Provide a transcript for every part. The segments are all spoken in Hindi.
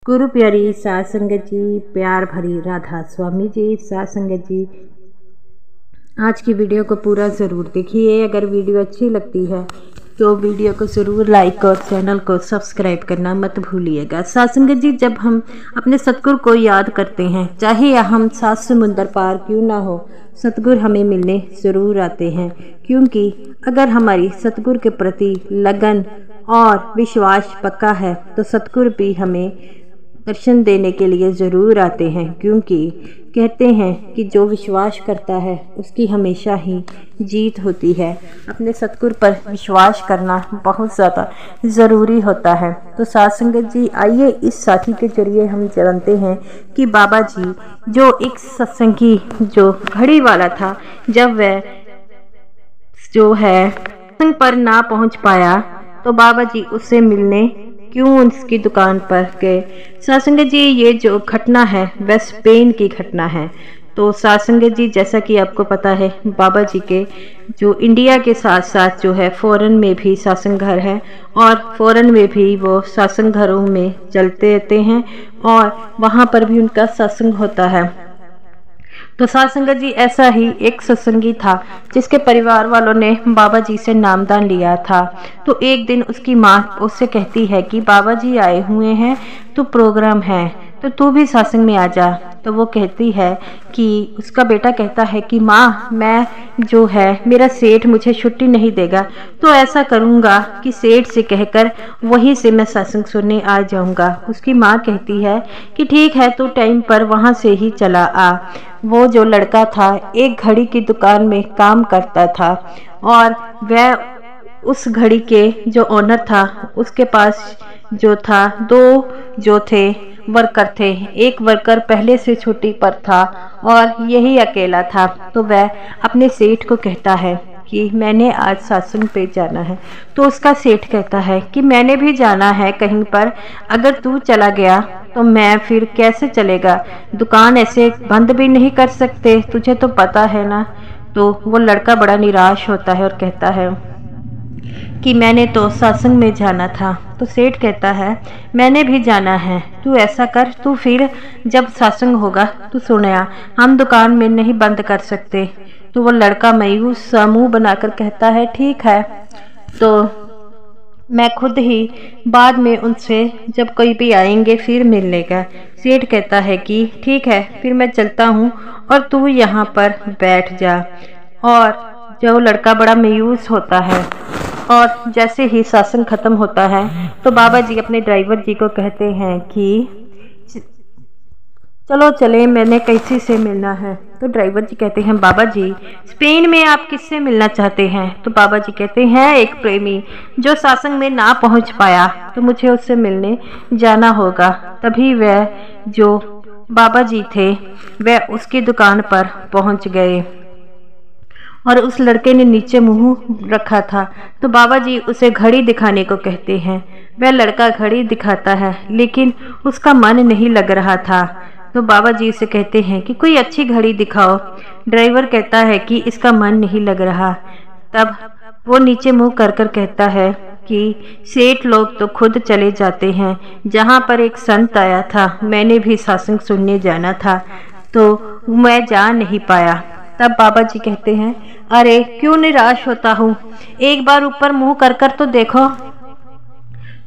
गुरु प्यारी साध संगत जी, प्यार भरी राधा स्वामी जी। साध संगत जी, आज की वीडियो को पूरा ज़रूर देखिए। अगर वीडियो अच्छी लगती है तो वीडियो को ज़रूर लाइक और चैनल को सब्सक्राइब करना मत भूलिएगा। साध संगत जी, जब हम अपने सतगुरु को याद करते हैं, चाहे हम 7 समुंदर पार क्यों ना हो, सतगुरु हमें मिलने ज़रूर आते हैं। क्योंकि अगर हमारी सतगुरु के प्रति लगन और विश्वास पक्का है तो सतगुरु भी हमें दर्शन देने के लिए ज़रूर आते हैं। क्योंकि कहते हैं कि जो विश्वास करता है उसकी हमेशा ही जीत होती है। अपने सतगुरु पर विश्वास करना बहुत ज़्यादा ज़रूरी होता है। तो साध संगत जी, आइए इस साथी के जरिए हम जानते हैं कि बाबा जी जो एक सत्संगी जो घड़ी वाला था, जब वह जो है सत्संग पर ना पहुंच पाया तो बाबा जी उससे मिलने क्यों उसकी दुकान पर गए। साध संगत जी, ये जो घटना है वह स्पेन की घटना है। तो साध संगत जी, जैसा कि आपको पता है, बाबा जी के जो इंडिया के साथ साथ जो है फॉरेन में भी सत्संग घर है और फॉरेन में भी वो सत्संग घरों में चलते रहते हैं और वहाँ पर भी उनका सत्संग होता है। तो साध संगत जी, ऐसा ही एक सत्संगी था जिसके परिवार वालों ने बाबा जी से नामदान लिया था। तो एक दिन उसकी माँ उससे कहती है कि बाबा जी आए हुए हैं, तो प्रोग्राम है, तो तू भी सत्संग में आ जा। तो वो कहती है कि उसका बेटा कहता है कि माँ, मैं जो है मेरा सेठ मुझे छुट्टी नहीं देगा, तो ऐसा करूँगा कि सेठ से कहकर वहीं से मैं सत्संग सुनने आ जाऊँगा। उसकी माँ कहती है कि ठीक है, तो टाइम पर वहाँ से ही चला आ। वो जो लड़का था एक घड़ी की दुकान में काम करता था और वह उस घड़ी के जो ओनर था उसके पास जो था 2 जो थे वर्कर थे। एक वर्कर पहले से छुट्टी पर था और यही अकेला था। तो वह अपने सेठ को कहता है कि मैंने आज सत्संग पे जाना है। तो उसका सेठ कहता है कि मैंने भी जाना है कहीं पर, अगर तू चला गया तो मैं फिर कैसे चलेगा, दुकान ऐसे बंद भी नहीं कर सकते, तुझे तो पता है ना। तो वो लड़का बड़ा निराश होता है और कहता है कि मैंने तो सत्संग में जाना था। तो सेठ कहता है मैंने भी जाना है, तू ऐसा कर, तू फिर जब सत्संग होगा तू सुनया, हम दुकान में नहीं बंद कर सकते। तो वो लड़का मायूस सा मुंह बनाकर कहता है ठीक है, तो मैं खुद ही बाद में उनसे जब कोई भी आएंगे फिर मिल लेगा। सेठ कहता है कि ठीक है, फिर मैं चलता हूँ और तू यहाँ पर बैठ जा। और जो लड़का बड़ा मायूस होता है और जैसे ही सत्संग खत्म होता है तो बाबा जी अपने ड्राइवर जी को कहते हैं कि चलो चले, मैंने किसी से मिलना है। तो ड्राइवर जी कहते हैं बाबा जी, स्पेन में आप किससे मिलना चाहते हैं। तो बाबा जी कहते हैं एक प्रेमी जो सत्संग में ना पहुंच पाया, तो मुझे उससे मिलने जाना होगा। तभी वह जो बाबा जी थे वह उसकी दुकान पर पहुंच गए और उस लड़के ने नीचे मुंह रखा था। तो बाबा जी उसे घड़ी दिखाने को कहते हैं। वह लड़का घड़ी दिखाता है लेकिन उसका मन नहीं लग रहा था। तो बाबा जी से कहते हैं कि कोई अच्छी घड़ी दिखाओ। ड्राइवर कहता है कि इसका मन नहीं लग रहा। तब वो नीचे मुंह कर कर कहता है कि सेठ लोग तो खुद चले जाते हैं, जहाँ पर एक संत आया था, मैंने भी सत्संग सुनने जाना था तो मैं जा नहीं पाया। तब बाबा जी कहते हैं अरे क्यों निराश होता हूँ, एक बार ऊपर मुंह कर कर तो देखो।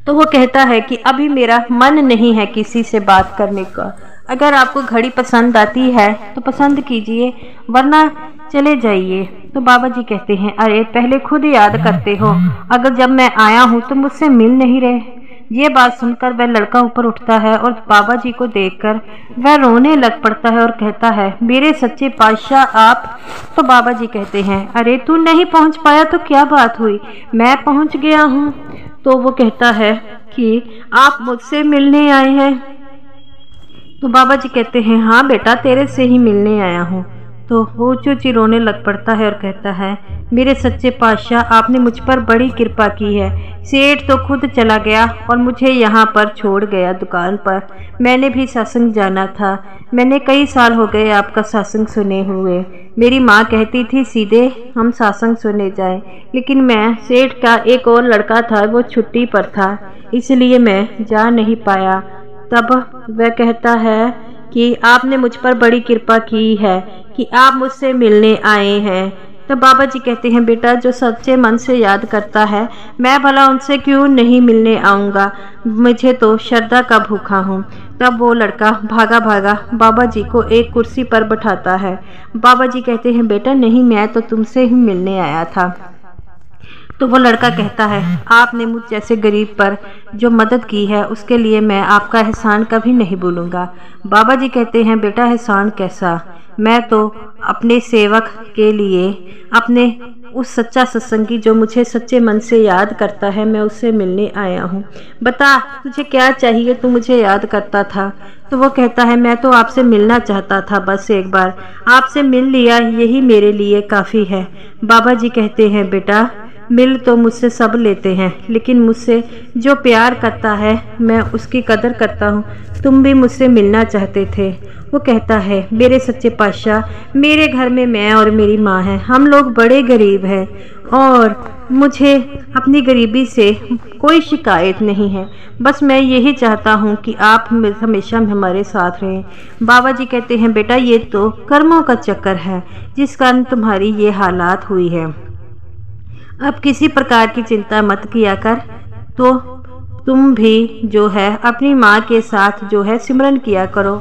तो वो कहता है कि अभी मेरा मन नहीं है किसी से बात करने का। अगर आपको घड़ी पसंद आती है तो पसंद कीजिए, वरना चले जाइए। तो बाबा जी कहते हैं अरे पहले खुद याद करते हो, अगर जब मैं आया हूँ तो मुझसे मिल नहीं रहे। ये बात सुनकर वह लड़का ऊपर उठता है और बाबा जी को देखकर वह रोने लग पड़ता है और कहता है मेरे सच्चे पातशाह आप। तो बाबा जी कहते हैं अरे तू नहीं पहुँच पाया तो क्या बात हुई, मैं पहुँच गया हूँ। तो वो कहता है कि आप मुझसे मिलने आए हैं। तो बाबा जी कहते हैं हाँ बेटा, तेरे से ही मिलने आया हूँ। तो वो ऊँची रोने लग पड़ता है और कहता है मेरे सच्चे पातशाह, आपने मुझ पर बड़ी कृपा की है। सेठ तो खुद चला गया और मुझे यहाँ पर छोड़ गया दुकान पर। मैंने भी सत्संग जाना था, मैंने कई साल हो गए आपका सत्संग सुने हुए। मेरी माँ कहती थी सीधे हम सत्संग सुने जाएं, लेकिन मैं सेठ का एक और लड़का था वो छुट्टी पर था, इसलिए मैं जा नहीं पाया। तब वह कहता है कि आपने मुझ पर बड़ी कृपा की है कि आप मुझसे मिलने आए हैं। तो बाबा जी कहते हैं बेटा जो सच्चे मन से याद करता है मैं भला उनसे क्यों नहीं मिलने आऊँगा, मुझे तो श्रद्धा का भूखा हूँ। तब वो लड़का भागा भागा बाबा जी को एक कुर्सी पर बैठाता है। बाबा जी कहते हैं बेटा नहीं, मैं तो तुमसे ही मिलने आया था। तो वो लड़का कहता है आपने मुझ जैसे गरीब पर जो मदद की है उसके लिए मैं आपका एहसान कभी नहीं भूलूंगा। बाबा जी कहते हैं बेटा एहसान कैसा, मैं तो अपने सेवक के लिए, अपने उस सच्चा सत्संगी जो मुझे सच्चे मन से याद करता है, मैं उससे मिलने आया हूँ। बता तुझे क्या चाहिए, तू मुझे याद करता था। तो वो कहता है मैं तो आपसे मिलना चाहता था, बस एक बार आपसे मिल लिया यही मेरे लिए काफ़ी है। बाबा जी कहते हैं बेटा मिल तो मुझसे सब लेते हैं, लेकिन मुझसे जो प्यार करता है मैं उसकी कदर करता हूँ। तुम भी मुझसे मिलना चाहते थे। वो कहता है मेरे सच्चे पातशाह, मेरे घर में मैं और मेरी माँ हैं, हम लोग बड़े गरीब हैं और मुझे अपनी गरीबी से कोई शिकायत नहीं है। बस मैं यही चाहता हूँ कि आप हमेशा हमारे साथ रहें। बाबा जी कहते हैं बेटा ये तो कर्मों का चक्कर है जिस कारण तुम्हारी ये हालात हुई है। अब किसी प्रकार की चिंता मत किया कर, तो तुम भी जो है अपनी माँ के साथ जो है सिमरन किया करो।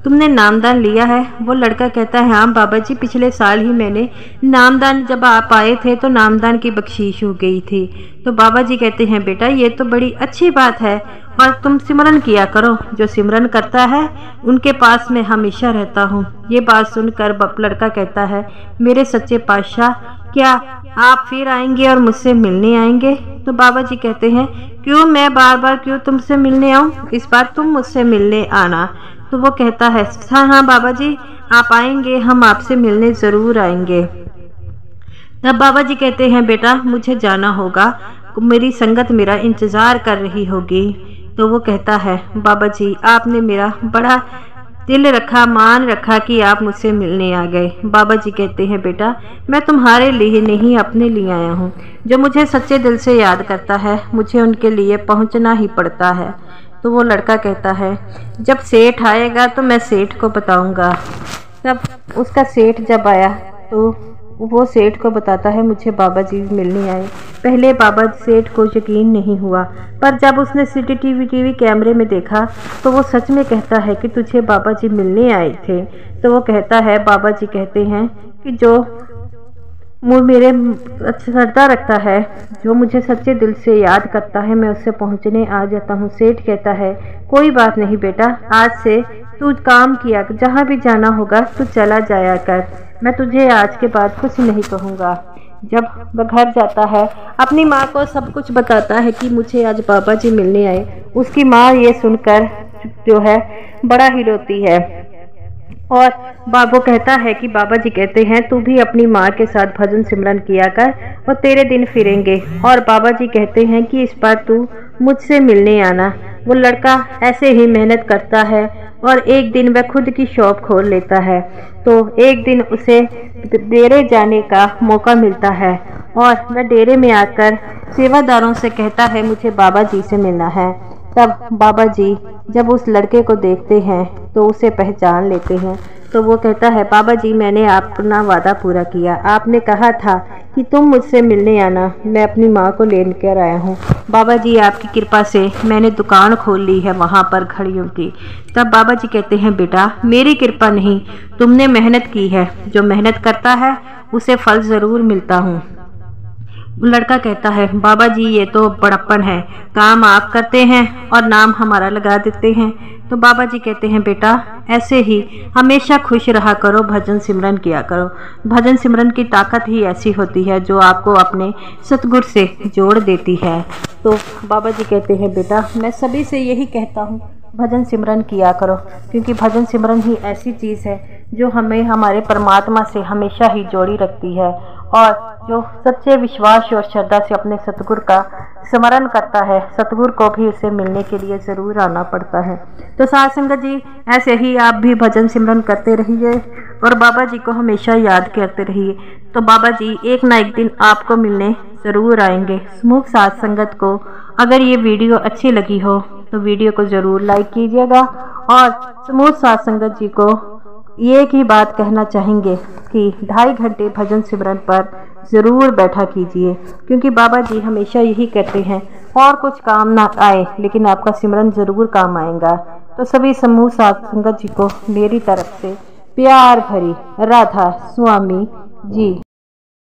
तुमने नामदान लिया है? वो लड़का कहता है हाँ बाबा जी, पिछले साल ही मैंने नामदान, जब आप आए थे तो नामदान की बख्शीश हो गई थी। तो बाबा जी कहते हैं बेटा ये तो बड़ी अच्छी बात है और तुम सिमरन किया करो, जो सिमरन करता है उनके पास मैं हमेशा रहता हूँ। ये बात सुनकर लड़का कहता है मेरे सच्चे पातशाह क्या आप फिर आएंगे और मुझसे मिलने आएंगे? तो बाबा जी कहते हैं क्यों, मैं बार बार क्यों तुमसे मिलने आऊँ, इस बार तुम मुझसे मिलने आना। तो वो कहता है हाँ हाँ बाबा जी आप आएंगे, हम आपसे मिलने ज़रूर आएंगे। तब बाबा जी कहते हैं बेटा मुझे जाना होगा, मेरी संगत मेरा इंतज़ार कर रही होगी। तो वो कहता है बाबा जी आपने मेरा बड़ा दिल रखा, मान रखा कि आप मुझसे मिलने आ गए। बाबा जी कहते हैं बेटा मैं तुम्हारे लिए नहीं अपने लिए आया हूँ। जो मुझे सच्चे दिल से याद करता है मुझे उनके लिए पहुँचना ही पड़ता है। तो वो लड़का कहता है जब सेठ आएगा तो मैं सेठ को बताऊँगा। तब उसका सेठ जब आया तो वो सेठ को बताता है मुझे बाबा जी मिलने आए। पहले बाबा सेठ को यकीन नहीं हुआ, पर जब उसने सीसीटीवी कैमरे में देखा तो वो सच में कहता है कि तुझे बाबा जी मिलने आए थे। तो वो कहता है बाबा जी कहते हैं कि जो मेरे श्रद्धा रखता है, जो मुझे सच्चे दिल से याद करता है मैं उससे पहुंचने आ जाता हूँ। सेठ कहता है कोई बात नहीं बेटा, आज से तू काम किया, जहाँ भी जाना होगा तू चला जाया कर, मैं तुझे आज के बाद कुछ नहीं कहूँगा। जब वह घर जाता है अपनी माँ को सब कुछ बताता है कि मुझे आज बाबा जी मिलने आए। उसकी माँ ये सुनकर जो है बड़ा ही रोती है और बाबू कहता है कि बाबा जी कहते हैं तू भी अपनी माँ के साथ भजन सिमरन किया कर और तेरे दिन फिरेंगे। और बाबा जी कहते हैं कि इस बार तू मुझसे मिलने आना। वो लड़का ऐसे ही मेहनत करता है और एक दिन वह खुद की शॉप खोल लेता है। तो एक दिन उसे डेरे जाने का मौका मिलता है और वह डेरे में आकर सेवादारों से कहता है मुझे बाबा जी से मिलना है। तब बाबा जी जब उस लड़के को देखते हैं तो उसे पहचान लेते हैं। तो वो कहता है बाबा जी मैंने अपना वादा पूरा किया, आपने कहा था कि तुम मुझसे मिलने आना, मैं अपनी माँ को लेकर आया हूँ। बाबा जी आपकी कृपा से मैंने दुकान खोल ली है वहाँ पर घड़ियों की। तब बाबा जी कहते हैं बेटा मेरी कृपा नहीं, तुमने मेहनत की है, जो मेहनत करता है उसे फल ज़रूर मिलता हूँ। लड़का कहता है बाबा जी ये तो बड़प्पन है, काम आप करते हैं और नाम हमारा लगा देते हैं। तो बाबा जी कहते हैं बेटा ऐसे ही हमेशा खुश रहा करो, भजन सिमरन किया करो। भजन सिमरन की ताकत ही ऐसी होती है जो आपको अपने सतगुरु से जोड़ देती है। तो बाबा जी कहते हैं बेटा मैं सभी से यही कहता हूँ भजन सिमरन किया करो, क्योंकि भजन सिमरन ही ऐसी चीज़ है जो हमें हमारे परमात्मा से हमेशा ही जोड़ी रखती है। और जो सच्चे विश्वास और श्रद्धा से अपने सतगुरु का स्मरण करता है, सतगुरु को भी उसे मिलने के लिए ज़रूर आना पड़ता है। तो साथ संगत जी ऐसे ही आप भी भजन सिमरन करते रहिए और बाबा जी को हमेशा याद करते रहिए। तो बाबा जी एक ना एक दिन आपको मिलने ज़रूर आएंगे। समूह साथ संगत को अगर ये वीडियो अच्छी लगी हो तो वीडियो को ज़रूर लाइक कीजिएगा। और समूह साथ संगत जी को एक ही बात कहना चाहेंगे कि 2.5 घंटे भजन सिमरन पर ज़रूर बैठा कीजिए, क्योंकि बाबा जी हमेशा यही कहते हैं, और कुछ काम ना आए लेकिन आपका सिमरन ज़रूर काम आएगा। तो सभी समूह साथ संगत जी को मेरी तरफ से प्यार भरी राधा स्वामी जी।